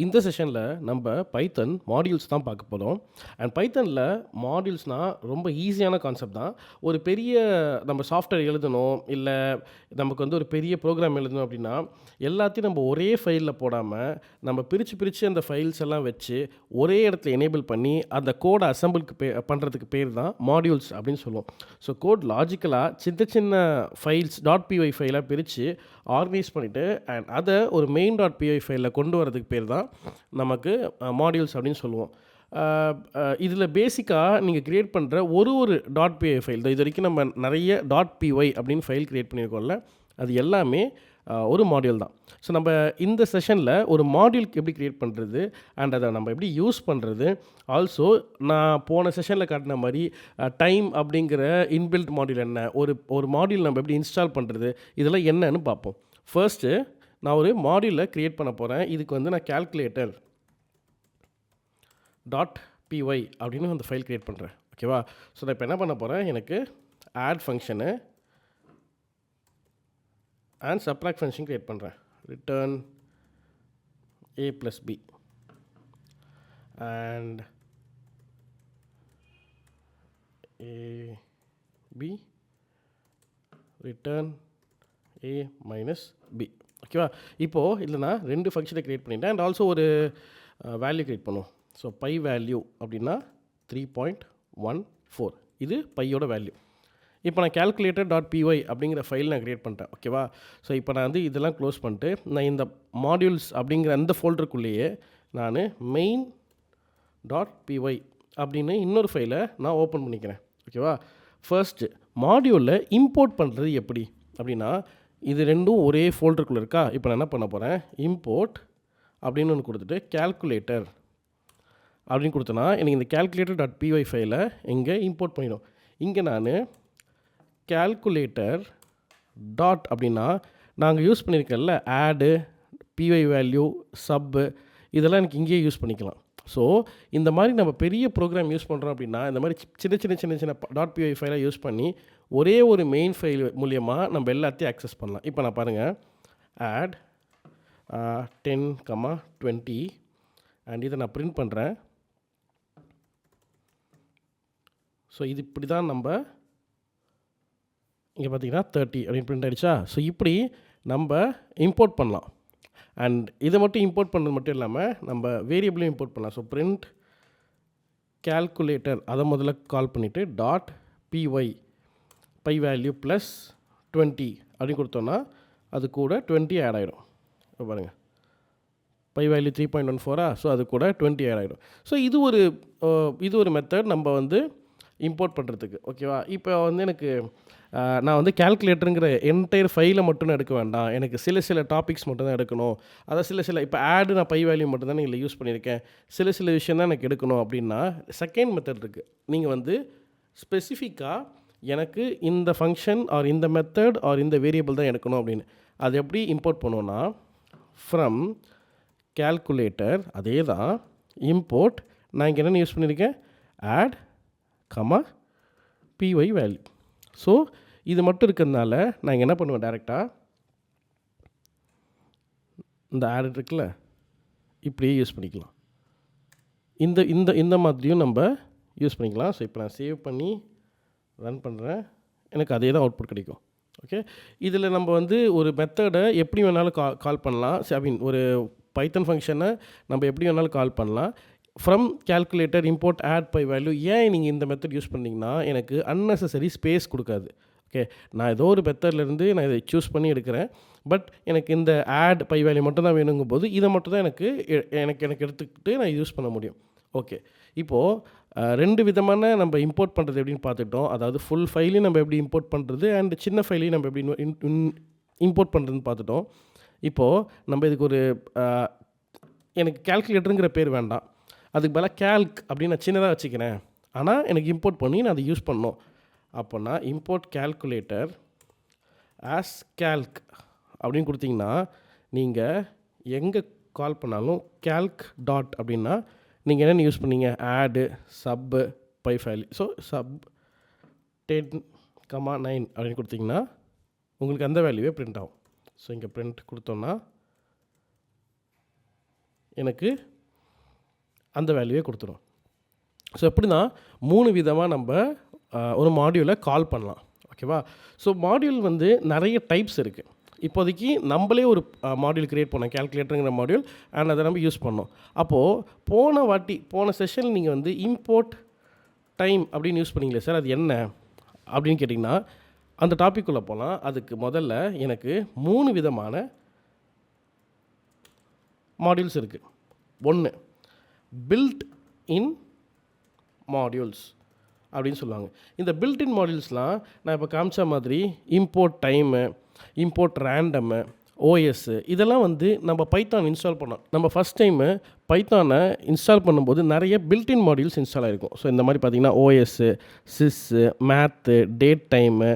இந்த செஷனில் நம்ம பைத்தன் மாடியூல்ஸ் தான் பார்க்க போகிறோம். அண்ட் பைத்தனில் மாடியூல்ஸ்னால் ரொம்ப ஈஸியான கான்செப்ட் தான். ஒரு பெரிய நம்ம சாஃப்ட்வேர் எழுதணும், இல்லை நமக்கு வந்து ஒரு பெரிய ப்ரோக்ராம் எழுதணும் அப்படின்னா, எல்லாத்தையும் நம்ம ஒரே ஃபைலில் போடாமல், நம்ம பிரித்து பிரித்து அந்த ஃபைல்ஸ் எல்லாம் வச்சு, ஒரே இடத்துல எனேபிள் பண்ணி, அந்த கோடை அசம்பிளுக்கு பண்ணுறதுக்கு பேர் தான் மாடியூல்ஸ் அப்படின்னு சொல்லுவோம். ஸோ கோட் லாஜிக்கலாக சின்ன சின்ன ஃபைல்ஸ் .py ஃபைலாக பிரித்து ஆர்கனைஸ் பண்ணிவிட்டு அண்ட் அதை ஒரு மெயின் .py ஃபைலில் கொண்டு வரதுக்கு பேர் தான் நமக்கு மாடியூல்ஸ் அப்படின்னு சொல்லுவோம். இதில் பேசிக்காக நீங்கள் க்ரியேட் பண்ணுற ஒரு .py ஃபைல் இது வரைக்கும் நம்ம நிறைய .py அப்படின்னு ஃபைல் க்ரியேட் பண்ணியிருக்கோம்ல, அது எல்லாமே ஒரு மாடியூல் தான். ஸோ நம்ம இந்த செஷனில் ஒரு மாடியூலுக்கு எப்படி க்ரியேட் பண்ணுறது அண்ட் அதை நம்ம எப்படி யூஸ் பண்ணுறது, ஆல்சோ நான் போன செஷனில் காட்டின மாதிரி டைம் அப்படிங்கிற இன்பில்ட் மாடியூல் என்ன, ஒரு மாடியூல் நம்ம எப்படி இன்ஸ்டால் பண்ணுறது, இதெல்லாம் என்னன்னு பார்ப்போம். ஃபர்ஸ்ட்டு நான் ஒரு மாடியூலை க்ரியேட் பண்ண போகிறேன். இதுக்கு வந்து நான் calculator .py அப்படின்னு அந்த ஃபைல் க்ரியேட் பண்ணுறேன். ஓகேவா? ஸோ நான் இப்போ என்ன பண்ண போகிறேன், எனக்கு add function and subtract function create பண்ணுறேன். Return a + b and b return a - b. ஓகேவா? இப்போது இதில் நான் 2 ஃபங்க்ஷனை க்ரியேட் பண்ணிட்டேன் அண்ட் ஆல்சோ ஒரு வேல்யூ க்ரியேட் பண்ணுவோம். ஸோ பை வேல்யூ அப்படின்னா 3.14 இது பையோட வேல்யூ. இப்போ நான் calculator .py அப்படிங்கிற ஃபைல் நான் க்ரியேட் பண்ணிட்டேன். ஓகேவா? ஸோ இப்போ நான் வந்து இதெல்லாம் க்ளோஸ் பண்ணிட்டு நான் இந்த மாடியூல்ஸ் அப்படிங்கிற அந்த ஃபோல்டருக்குள்ளேயே நான் மெயின் .py அப்படின்னு இன்னொரு ஃபைலை நான் ஓப்பன் பண்ணிக்கிறேன். ஓகேவா? ஃபர்ஸ்ட்டு மாடியூலில் இம்போர்ட் பண்ணுறது எப்படி அப்படின்னா, இது ரெண்டும் ஒரே ஃபோல்டருக்குள்ளே இருக்கா. இப்போ நான் என்ன பண்ண போகிறேன், இம்போர்ட் அப்படின்னு ஒன்று கொடுத்துட்டு calculator அப்படின்னு கொடுத்தனா எனக்கு இந்த calculator .py ஃபைலை இங்கே இம்போர்ட் பண்ணிடும். இங்கே நான் calculator டாட் அப்படின்னா நாங்கள் யூஸ் பண்ணியிருக்கல ஆடு py வேல்யூ சப்பு இதெல்லாம் எனக்கு இங்கேயே யூஸ் பண்ணிக்கலாம். ஸோ இந்த மாதிரி நம்ம பெரிய ப்ரோக்ராம் யூஸ் பண்ணுறோம் அப்படின்னா இந்த மாதிரி சின்ன .py ஃபைலாக யூஸ் பண்ணி ஒரே ஒரு மெயின் ஃபைல் மூலியமாக நம்ம எல்லாத்தையும் ஆக்சஸ் பண்ணலாம். இப்போ நான் பாருங்கள், ஆட் 10,20 அண்ட் இதை நான் பிரிண்ட் பண்ணுறேன். ஸோ இது இப்படி தான் நம்ம இங்கே பார்த்தீங்கன்னா 30 அப்படின்னு பிரிண்ட் ஆகிடுச்சா. ஸோ இப்படி நம்ம இம்போர்ட் பண்ணலாம். அண்ட் இதை மட்டும் இம்போர்ட் பண்ணுறது மட்டும் இல்லாமல் நம்ம வேரியபிளையும் இம்போர்ட் பண்ணலாம். ஸோ பிரிண்ட் calculator அதை முதல்ல கால் பண்ணிவிட்டு .py பை வேல்யூ ப்ளஸ் 20 அப்படின்னு கொடுத்தோன்னா அது கூட 20 ஆட் ஆகிடும். பாருங்கள், பை வேல்யூ 3.14 ஸோ அது கூட 20 ஆட் ஆகிடும். ஸோ இது ஒரு மெத்தட் நம்ம வந்து இம்போர்ட் பண்ணுறதுக்கு. ஓகேவா? இப்போ வந்து எனக்கு நான் வந்து calculatorங்கிற என்டையர் ஃபைலை மட்டும் எடுக்க வேண்டாம், எனக்கு சில டாபிக்ஸ் மட்டும் தான் எடுக்கணும். அதான் சில இப்போ ஆடு நான் பை வேல்யூ மட்டும் தான் இதில் யூஸ் பண்ணியிருக்கேன், சில விஷயம் தான் எனக்கு எடுக்கணும் அப்படின்னா செகண்ட் மெத்தட் இருக்குது. நீங்கள் வந்து ஸ்பெசிஃபிக்காக எனக்கு இந்த ஃபங்க்ஷன் ஆர் இந்த மெத்தட் ஆர் இந்த வேரியபிள் தான் எடுக்கணும் அப்படின்னு அது எப்படி இம்போர்ட் பண்ணுவோன்னா, ஃப்ரம் calculator அதே தான் இம்போர்ட் நான் இங்கே என்னென்னு யூஸ் பண்ணியிருக்கேன், ஆட் py வேல்யூ. ஸோ இது மட்டும் இருக்கிறதுனால நான் இங்கே என்ன பண்ணுவேன், டைரெக்டாக இந்த ஆட் இருக்குல்ல இப்படியே யூஸ் பண்ணிக்கலாம். இந்த இந்த இந்த மாதிரியும் நம்ம யூஸ் பண்ணிக்கலாம். ஸோ இப்போ நான் சேவ் பண்ணி ரன் பண்ணுறேன், எனக்கு அதே தான் அவுட்புட் கிடைக்கும். ஓகே, இதில் நம்ம வந்து ஒரு மெத்தடை எப்படி வேணாலும் கால் பண்ணலாம். ஐ மீன் ஒரு பைத்தன் ஃபங்க்ஷனை நம்ம எப்படி வேணாலும் கால் பண்ணலாம். From calculator import add by value ஏன் நீங்கள் இந்த மெத்தட் யூஸ் பண்ணிங்கன்னா எனக்கு unnecessary ஸ்பேஸ் கொடுக்காது. ஓகே, நான் ஏதோ ஒரு மெத்தட்லேருந்து நான் இதை சூஸ் பண்ணி எடுக்கிறேன், பட் எனக்கு இந்த ஆட் பை வேல்யூ மட்டும் தான் வேணுங்கும் போது இதை மட்டும் தான் எனக்கு எடுத்துக்கிட்டு நான் யூஸ் பண்ண முடியும். ஓகே, இப்போது 2 விதமான நம்ம இம்போர்ட் பண்ணுறது எப்படின்னு பார்த்துட்டோம். அதாவது ஃபுல் ஃபைலையும் நம்ம எப்படி இம்போர்ட் பண்ணுறது அண்ட் சின்ன ஃபைலையும் நம்ம எப்படி இம்போர்ட் பண்ணுறதுன்னு பார்த்துட்டோம். இப்போது நம்ம இதுக்கு ஒரு எனக்கு calculatorங்கிற பேர் வேண்டாம், அதுக்கு பதிலாக calc அப்படின்னு நான் சின்னதாக வச்சுக்கிறேன், ஆனால் எனக்கு இம்போர்ட் பண்ணி நான் அதை யூஸ் பண்ணணும். அப்போனா இம்போர்ட் calculator as calc அப்படின்னு கொடுத்தீங்கன்னா நீங்கள் எங்கே கால் பண்ணாலும் calc டாட் அப்படின்னா நீங்கள் என்னென்னு யூஸ் பண்ணீங்க, ஆடு சப்பு பை ஃபைல். ஸோ சப் 10,9 அப்படின்னு கொடுத்தீங்கன்னா உங்களுக்கு அந்த வேல்யூவே பிரிண்ட் ஆகும். ஸோ இங்கே பிரிண்ட் கொடுத்தோன்னா எனக்கு அந்த வேல்யூவே கொடுத்துரும். ஸோ எப்படின்னா 3 விதமாக நம்ம ஒரு மாடியூலை கால் பண்ணலாம். ஓகேவா? ஸோ மாடியூல் வந்து நிறைய டைப்ஸ் இருக்குது. இப்போதைக்கு நம்மளே ஒரு மாடியூல் க்ரியேட் பண்ணோம், கேல்குலேட்டருங்கிற மாடியூல், அண்ட் அதை நம்ம யூஸ் பண்ணோம். அப்போது போன செஷனில் நீங்கள் வந்து இம்போர்ட் டைம் அப்படின்னு யூஸ் பண்ணீங்களே சார், அது என்ன அப்படின்னு கேட்டிங்கன்னா அந்த டாபிக்குள்ளே போகலாம். அதுக்கு முதல்ல எனக்கு 3 விதமான மாடியூல்ஸ் இருக்குது. 1 பில்ட் இன் மாடியூல்ஸ் அப்படின்னு சொல்லுவாங்க. இந்த பில்ட்-இன் மாடியூல்ஸ்லாம் நான் இப்போ காமிச்ச மாதிரி இம்போர்ட் டைமு, இம்போர்ட் ரேண்டமு, ஓஎஸ்ஸு, இதெல்லாம் வந்து நம்ம பைத்தான் இன்ஸ்டால் பண்ணோம். நம்ம ஃபஸ்ட் டைமு பைத்தானை இன்ஸ்டால் பண்ணும்போது நிறைய பில்ட்-இன் மாடியூல்ஸ் இன்ஸ்டால் ஆகிருக்கும். ஸோ இந்த மாதிரி பார்த்திங்கன்னா OS, sys, math, date time,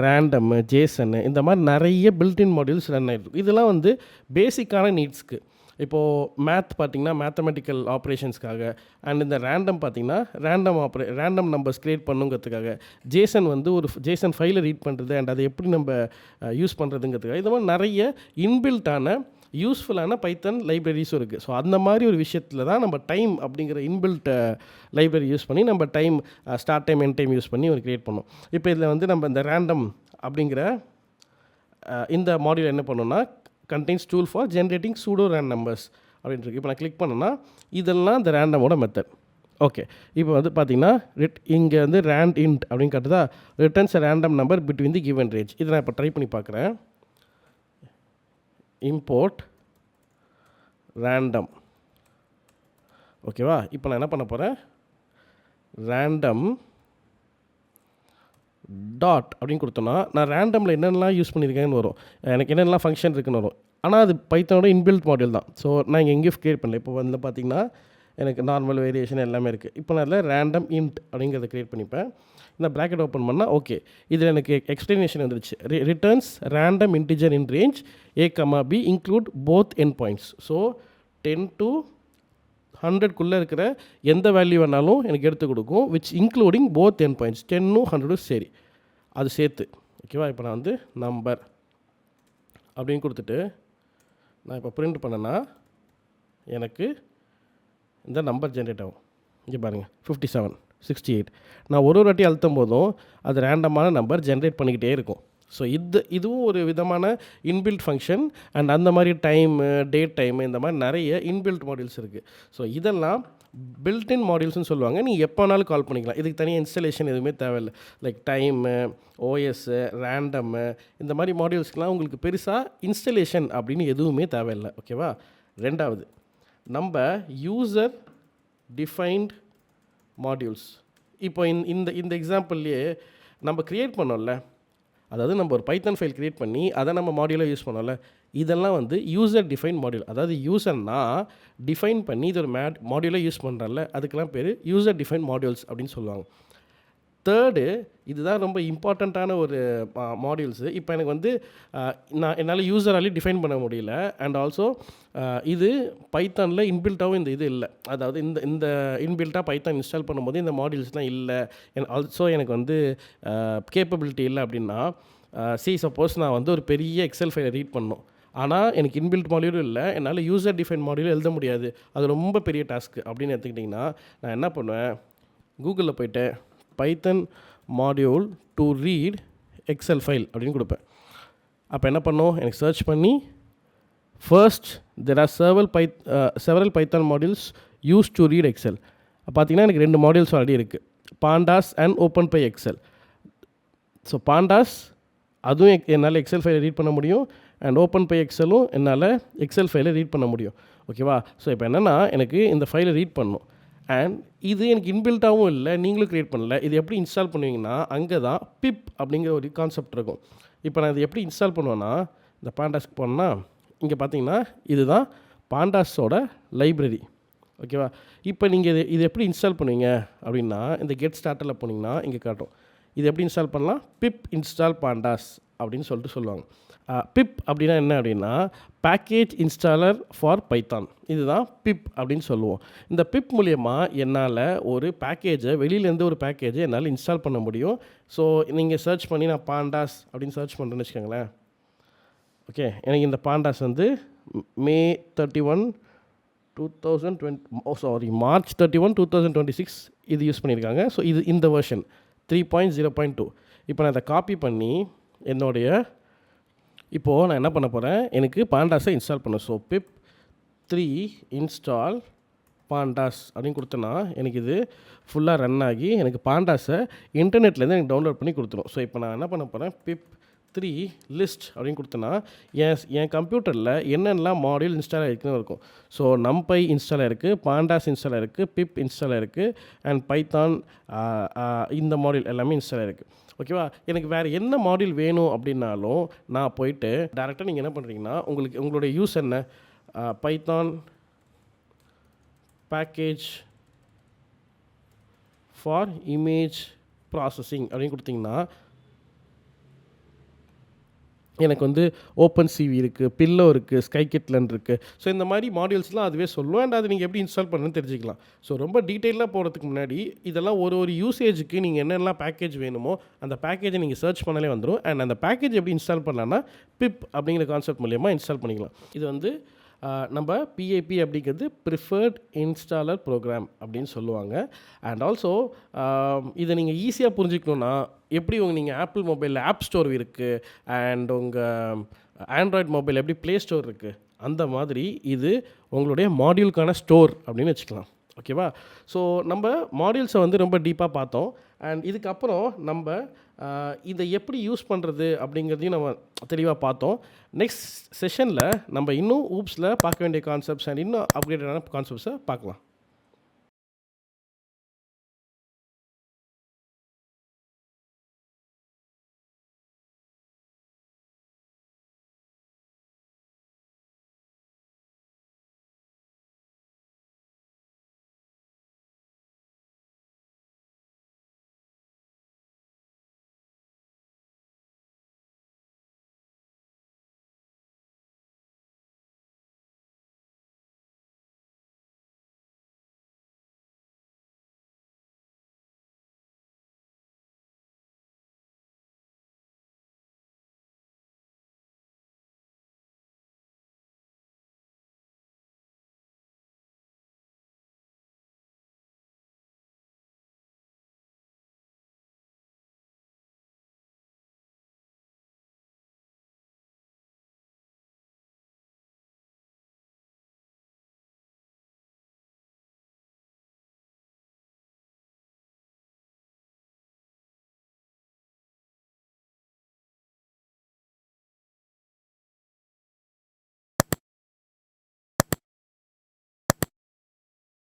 random, json, இந்த மாதிரி நிறைய பில்ட்-இன் மாடியூல்ஸ் ரன் ஆகிருக்கும். இதெல்லாம் வந்து பேசிக்கான நீட்ஸ்க்கு. இப்போது மேத் பார்த்திங்கன்னா மேத்தமெட்டிக்கல் ஆப்ரேஷன்ஸ்க்காக, அண்ட் இந்த ரேண்டம் பார்த்திங்கன்னா ரேண்டம் நம்பர்ஸ் க்ரியேட் பண்ணுங்கிறதுக்காக, ஜேசன் வந்து ஒரு ஜேசன் ஃபைலை ரீட் பண்ணுறது அண்ட் அதை எப்படி நம்ம யூஸ் பண்ணுறதுங்கிறதுக்காக, இந்த மாதிரி நிறைய இன்பில்ட்டான யூஸ்ஃபுல்லான பைத்தன் லைப்ரரிஸும் இருக்குது. ஸோ அந்த மாதிரி ஒரு விஷயத்தில் தான் நம்ம டைம் அப்படிங்கிற இன்பில்ட் லைப்ரரி யூஸ் பண்ணி நம்ம time, start time, end time use பண்ணி ஒரு க்ரியேட் பண்ணோம். இப்போ இதில் வந்து நம்ம இந்த ரேண்டம் அப்படிங்கிற இந்த மாடியூல் என்ன பண்ணோம்னா contains tool for generating pseudo random numbers அப்படின்னு இருக்கு. இப்போ நான் கிளிக் பண்ணேன்னா இதெல்லாம் இந்த ரேண்டமோட மெத்தட். ஓகே, இப்போ வந்து பார்த்தீங்கன்னா இங்கே வந்து ரேண்ட் இன்ட் அப்படின்னு காட்டுதா, returns random number between the given range. இதை நான் இப்போ ட்ரை பண்ணி பார்க்குறேன். Import random. ஓகேவா? இப்போ நான் என்ன பண்ண போகிறேன், ரேண்டம் டாட் அப்படின்னு கொடுத்தோன்னா நான் ரேண்டமில் என்னென்னலாம் யூஸ் பண்ணியிருக்கேன்னு வரும், எனக்கு என்னென்னலாம் ஃபங்க்ஷன் இருக்குன்னு வரும். ஆனால் அது பைத்தானோட இன்பில்ட் மாடியூல் தான். ஸோ நான் இங்கே எங்கேயும் க்ரியேட் பண்ணல. இப்போ வந்து பார்த்திங்கன்னா எனக்கு நார்மல் வேரியேஷன் எல்லாமே இருக்குது. இப்போ நான் அதில் ரேண்டம் இன்ட் அப்படிங்கிறத க்ரியேட் பண்ணிப்பேன். இந்த ப்ராக்கெட் ஓப்பன் பண்ணால் ஓகே, இதில் எனக்கு எக்ஸ்ப்ளனேஷன் வந்துருச்சு. Returns random integer in range a, b include both end points. So 10 to 100க்குள்ளே இருக்கிற எந்த வேல்யூ வேணாலும் எனக்கு எடுத்து கொடுக்கும், which including both end points 10ம் 100ம் சரி, அது சேர்த்து. ஓகேவா? இப்போ நான் வந்து நம்பர் அப்படின்னு கொடுத்துட்டு நான் இப்போ பிரிண்ட் பண்ணேன்னா எனக்கு இந்த நம்பர் ஜென்ரேட் ஆகும். இங்கே பாருங்கள் 57, 68. நான் ஒரு வாட்டி அழுத்தும் போதும் அது ரேண்டமான நம்பர் ஜென்ரேட் பண்ணிக்கிட்டே இருக்கும். ஸோ இதுவும் ஒரு விதமான இன்பில்ட் ஃபங்க்ஷன். அண்ட் அந்த மாதிரி டைமு, டேட் டைமு, இந்த மாதிரி நிறைய இன்பில்ட் மாடியூல்ஸ் இருக்குது. ஸோ இதெல்லாம் பில்ட்-இன் மாடியூல்ஸ்னு சொல்லுவாங்க. நீங்கள் எப்போ வேணாலும் கால் பண்ணிக்கலாம். இதுக்கு தனியாக இன்ஸ்டலேஷன் எதுவுமே தேவையில்லை. லைக் டைமு, ஓஎஸ்ஸு, ரேண்டமு, இந்த மாதிரி மாடியூல்ஸ்க்கெலாம் உங்களுக்கு பெருசாக இன்ஸ்டலேஷன் அப்படின்னு எதுவுமே தேவையில்லை. ஓகேவா? ரெண்டாவது, நம்ம யூசர் டிஃபைன்ட் மாடியூல்ஸ். இப்போ இந்த எக்ஸாம்பிள்லேயே நம்ம க்ரியேட் பண்ணோம்ல, அதாவது நம்ம ஒரு பைத்தன் ஃபைல் க்ரியேட் பண்ணி அதை நம்ம மாடியூலாக யூஸ் பண்ணோம்ல, இதெல்லாம் வந்து யூசர் டிஃபைன் மாடியூல். அதாவது யூசர்னா டிஃபைன் பண்ணி இது ஒரு மாடியூலாக யூஸ் பண்ணுறல, அதுக்கெல்லாம் பேர் யூசர் டிஃபைன் மாடியூல்ஸ் அப்படின்னு சொல்லுவாங்க. தேர்டு, இதுதான் ரொம்ப இம்பார்ட்டண்ட்டான ஒரு மாடியூல்ஸு. இப்போ எனக்கு வந்து என்னால் யூசராலே டிஃபைன் பண்ண முடியல. அண்ட் ஆல்சோ இது பைத்தானில் இன்பில்ட்டாகவும் இந்த இது இல்லை. அதாவது இந்த இன்பில்ட்டாக பைத்தான் இன்ஸ்டால் பண்ணும்போது இந்த மாடியூல்ஸ்லாம் இல்லை. ஆல்சோ எனக்கு வந்து கேப்பபிலிட்டி இல்லை அப்படின்னா, சப்போஸ் நான் வந்து ஒரு பெரிய எக்ஸல் ஃபைலை ரீட் பண்ணணும், ஆனால் எனக்கு இன்பில்ட் மாடியூலும் இல்லை, என்னால் யூசர் டிஃபைன் மாடியூலும் எழுத முடியாது, அது ரொம்ப பெரிய டாஸ்க்கு அப்படின்னு எடுத்துக்கிட்டிங்கன்னா நான் என்ன பண்ணுவேன், கூகுளில் போய்ட்டு Python module to read Excel file அப்படின்னு கொடுப்பேன். அப்போ என்ன பண்ணும், எனக்கு சர்ச் பண்ணி first there are several Python modules use to read Excel. பார்த்தீங்கன்னா எனக்கு 2 மாடியூல்ஸ் ஆல்ரெடி இருக்குது, pandas and open py Excel. So pandas அதுவும் என்னால் எக்ஸல் ஃபைலை ரீட் பண்ண முடியும், அண்ட் ஓப்பன் பை எக்ஸலும் என்னால் எக்ஸல் ஃபைலை ரீட் பண்ண முடியும். ஓகேவா? ஸோ இப்போ என்னென்னா எனக்கு இந்த ஃபைலை ரீட் பண்ணணும், அண்ட் இது எனக்கு இன்பில்ட்டாகவும் இல்லை, நீங்களும் க்ரியேட் பண்ணல. இது எப்படி இன்ஸ்டால் பண்ணுவீங்கன்னா அங்கே தான் பிப் அப்படிங்கிற ஒரு கான்செப்ட் இருக்கும். இப்போ நான் இது எப்படி இன்ஸ்டால் பண்ணுவேன்னா, இந்த பாண்டாஸ்க்கு போனேன்னா இங்கே பார்த்தீங்கன்னா இதுதான் பாண்டாஸோட லைப்ரரி. ஓகேவா? இப்போ நீங்கள் இது எப்படி இன்ஸ்டால் பண்ணுவீங்க அப்படின்னா, இந்த கெட் ஸ்டார்டரில் போனீங்கன்னா இங்கே காட்டும். இது எப்படி இன்ஸ்டால் பண்ணலாம், பிப் இன்ஸ்டால் பாண்டாஸ் அப்படின்னு சொல்லுவாங்க. பிப் அப்படின்னா என்ன அப்படின்னா, பேக்கேஜ் இன்ஸ்டாலர் ஃபார் பைத்தான். இதுதான் பிப் அப்படின்னு சொல்லுவோம். இந்த பிப் மூலயமா என்னால் ஒரு பேக்கேஜை, வெளியிலேருந்து ஒரு பேக்கேஜை என்னால் இன்ஸ்டால் பண்ண முடியும். ஸோ நீங்கள் சர்ச் பண்ணி நான் பாண்டாஸ் அப்படின்னு சர்ச் பண்ணுறேன்னு வச்சுக்கோங்களேன். ஓகே, எனக்கு இந்த பாண்டாஸ் வந்து May 31, March 31 2026 இது யூஸ் பண்ணியிருக்காங்க. ஸோ இது இந்த வெர்ஷன் 3.0.2. இப்போ நான் இதை காப்பி பண்ணி என்னுடைய இப்போது நான் என்ன பண்ண போகிறேன், எனக்கு பாண்டாஸை இன்ஸ்டால் பண்ண. ஸோ pip 3 install pandas அப்படின்னு கொடுத்தேன்னா எனக்கு இது ஃபுல்லாக ரன் ஆகி எனக்கு பாண்டாஸை இன்டர்நெட்லேருந்து எனக்கு டவுன்லோட் பண்ணி கொடுத்துரும். ஸோ இப்போ நான் என்ன பண்ண போகிறேன், pip 3 list அப்படின்னு கொடுத்தேன்னா என் கம்ப்யூட்டரில் என்னென்னலாம் மாடியூல் இன்ஸ்டால் ஆகிருக்குன்னு இருக்கும். ஸோ நம்பை இன்ஸ்டால் ஆகிருக்கு, பாண்டாஸ் இன்ஸ்டால் ஆகிருக்கு, பிப் இன்ஸ்டால் ஆகிருக்கு, அண்ட் பைத்தான் இந்த மாடியூல் எல்லாமே இன்ஸ்டால் ஆகிருக்கு. ஓகேவா? எனக்கு வேறு என்ன மாடியூல் வேணும் அப்படின்னாலும் நான் போயிட்டு டேரெக்டாக நீங்கள் என்ன பண்ணுறீங்கன்னா உங்களுடைய யூஸ் என்ன, Python package for image processing அப்படின்னு கொடுத்தீங்கன்னா எனக்கு வந்து ஓப்பன் சிவி இருக்குது, பில்லோ இருக்குது, ஸ்கைகிட்லன் இருக்குது. ஸோ இந்த மாதிரி மாடியூல்ஸ்லாம் அதுவே சொல்லும். அண்ட் அது நீங்கள் எப்படி இன்ஸ்டால் பண்ணணும்னு தெரிஞ்சுக்கலாம். ஸோ ரொம்ப டீட்டெயிலாக போகிறதுக்கு முன்னாடி இதெல்லாம் ஒரு யூசேஜுக்கு நீங்கள் என்னெல்லாம் பேக்கேஜ் வேணுமோ அந்த பேக்கேஜை நீங்கள் சர்ச் பண்ணாலே வந்துடும். அண்ட் அந்த பேக்கேஜ் எப்படி இன்ஸ்டால் பண்ணலான்னா பிப் அப்படிங்கிற கான்செப்ட் மூலியமாக இன்ஸ்டால் பண்ணிக்கலாம். இது வந்து நம்ம பிஐபி அப்படிங்கிறது ப்ரிஃபர்ட் இன்ஸ்டாலர் ப்ரோக்ராம் அப்படின்னு சொல்லுவாங்க. அண்ட் ஆல்சோ இதை நீங்கள் ஈஸியாக புரிஞ்சுக்கணுன்னா எப்படி நீங்கள் ஆப்பிள் மொபைலில் ஆப் ஸ்டோர் இருக்குது அண்ட் உங்கள் ஆண்ட்ராய்டு மொபைல் எப்படி ப்ளே ஸ்டோர் இருக்குது, அந்த மாதிரி இது உங்களுடைய மாடியூலுக்கான ஸ்டோர் அப்படின்னு வச்சுக்கலாம். ஓகேவா? ஸோ நம்ம மாடியூல்ஸை வந்து ரொம்ப டீப்பாக பார்த்தோம். அண்ட் இதுக்கப்புறம் நம்ம இதை எப்படி யூஸ் பண்ணுறது அப்படிங்கிறதையும் நம்ம தெளிவாக பார்த்தோம். நெக்ஸ்ட் செஷனில் நம்ம இன்னும் ஊப்ஸில் பார்க்க வேண்டிய கான்செப்ட்ஸ் அண்ட் இன்னும் அப்கிரேட்டடான கான்செப்ட்ஸை பார்க்கலாம்.